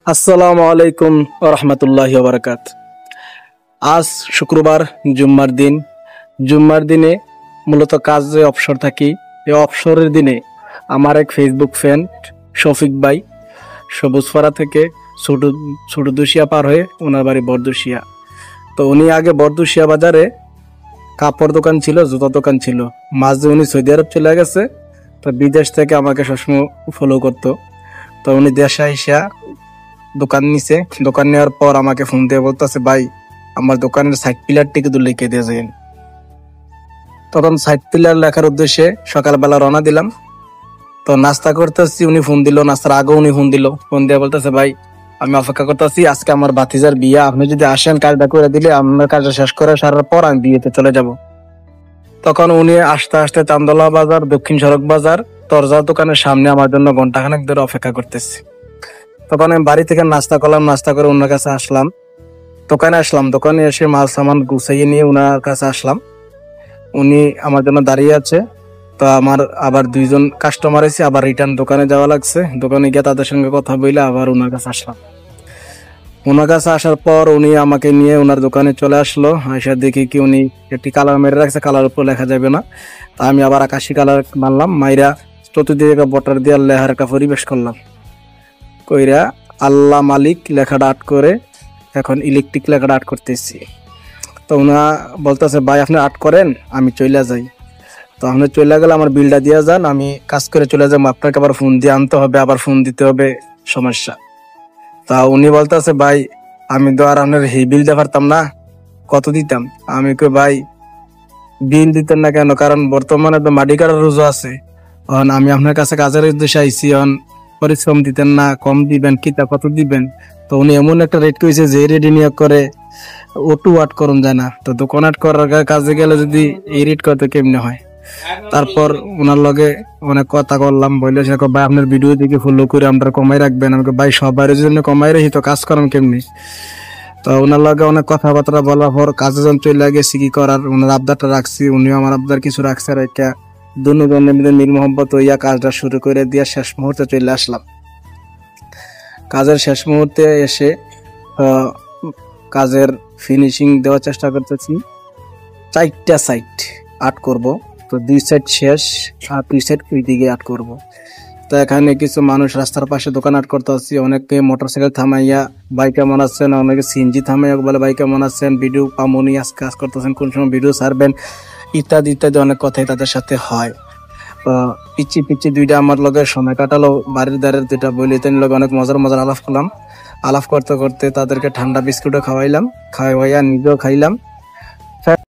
আসসালামু আলাইকুম ওয়া রাহমাতুল্লাহি ওয়া বারাকাত। আজ শুক্রবার, জুম্মার দিন। জুম্মার দিনে মূলত কাজে অবসর থাকি। এই অবসরের দিনে আমার এক ফেসবুক ফ্রেন্ড শফিক ভাই সবুজপাড়া থেকে ছোট ছোট দুশিয়া পার হয়ে ওনার বাড়ি বরদুশিয়া। তো উনি আগে বরদুশিয়া বাজারে কাপড় দোকান ছিল, জুতা দোকান ছিল। মাঝে উনি সৌদি আরব চলে গেছে। তো বিদেশ থেকে আমাকে সবসময় ফলো করতো। তো উনি দেশে আইসা দোকান নিছে। দোকান নেওয়ার পর আমাকে ফোন দিয়ে বলতেছে, ভাই আমার দোকানের সাইড পিলারটি কিন্তু লিখে দিয়ে যাবেন। তখন সাইড পিলার লেখার উদ্দেশ্যে সকালবেলা রওনা দিলাম। তো নাস্তা করতেছি, উনি ফোন দিল। নাস্তার আগে উনি ফোন দিল, ফোন দিয়ে বলতেছে, ভাই আমি অপেক্ষা করতেছি, আজকে আমার ভাতিজার বিয়ে, আপনি যদি আসেন কাজটা করে দিলে আপনার কাজটা শেষ করে সারার পর আমি বিয়েতে চলে যাব। তখন উনি আস্তে আস্তে চান্দলা বাজার, দক্ষিণ সড়ক বাজার তরজা দোকানের সামনে আমার জন্য ঘন্টাখানেক ধরে অপেক্ষা করতেছে। তখন আমি বাড়ি থেকে নাস্তা করলাম, নাস্তা করে ওনার কাছে আসলাম। দোকানে এসে মাল সামান গুছাইয়ে নিয়ে ওনার কাছে আসলাম। উনি আমার জন্য দাঁড়িয়ে আছে। তো আমার আবার দুইজন কাস্টমার এসে আবার রিটার্ন দোকানে যাওয়া লাগছে। দোকানে গিয়ে তাদের সঙ্গে কথা বলে আবার ওনার কাছে আসলাম। ওনার কাছে আসার পর উনি আমাকে নিয়ে ওনার দোকানে চলে আসলো। এসে দেখি কি উনি একটি কালার মেরে রাখছে, কালার উপর লেখা যাবে না। তা আমি আবার আকাশি কালার মারলাম, মাইরা চতুর্দিকে বটার দিয়ে লেখার একটা পরিবেশ করলাম। কইরা আল্লাহ মালিক লেখাটা আট করে এখন ইলেকট্রিক লেখাটা আট করতেছি। তো উনা বলতেছে, ভাই আপনি আট করেন, আমি চলে যাই। তো আপনি চলে গেলে আমার বিলটা দিয়ে যান, আমি কাজ করে চলে যাবো। আপনাকে আবার ফোন দিয়ে আনতে হবে, আবার ফোন দিতে হবে, সমস্যা। তা উনি বলতেছে, ভাই আমি তো আর আপনার এই বিল দিতে পারতাম না, কত দিতাম? আমি কই, ভাই বিল দিতেন না কেন, কারণ বর্তমানে তো মাটি কাটার রুজু আছে। আমি আপনার কাছে কাজের উদ্দেশ্যে আইসি, পরিশ্রম দিতেন না, কম দিবেন কিতা কত দিবেন? তো উনি এমন একটা রেট কইছে যে রেডি নিয়োগ করে ওটু আট করুন যায় না। তো দোকান আট করার কাজে গেলে যদি এই রেট করতে কেমনে হয়? তারপর ওনার লগে অনেক কথা করলাম, বললে সে ভাই আপনার ভিডিও দেখে ফলো করে আমরা কমাই রাখবেন। আমাকে ভাই সবার জন্য কমাই রাখি, তো কাজ করেন কেমনি? তো ওনার লগে অনেক কথাবার্তা বলার পর কাজে যখন চলে গেছি কি করার, ওনার আবদারটা রাখছি, উনিও আমার আবদার কিছু রাখছে। আর একটা দুজনের মধ্যে মিল মোহাম্মত হইয়া কাজটা শুরু করে দিয়ে শেষ মুহূর্তে চলে আসলাম। কাজের শেষ মুহূর্তে এসে কাজের ফিনিশিং দেওয়ার চেষ্টা করতেছি। 4টা সাইড আর্ট করব। তো 2 সাইড শেষ, আর 2 সাইড ওই দিকে আর্ট করব। তো এখানে কিছু মানুষ রাস্তার পাশে দোকান আর্ট করতে আসছি। অনেকে মোটরসাইকেল থামাইয়া ভাই কেমন আছেন, অনেকে সিএনজি থামাইয়া বলে ভাই কেমন আছেন, ভিডিও পামনি আজ কাজ করতেছেন, কোন সময় ভিডিও ছাড়বেন, ইত্যাদি ইত্যাদি অনেক কথাই তাদের সাথে হয়। পিচ্ছি পিচ্ছি দুইটা আমার লগে সময় কাটালো। বাড়ির দ্বারের দুইটা বলি তেন লগে অনেক মজার মজার আলাপ করলাম। আলাপ করতে করতে তাদেরকে ঠান্ডা বিস্কুটও খাওয়াইলাম, খাওয়াইয়া নিজেও খাইলাম।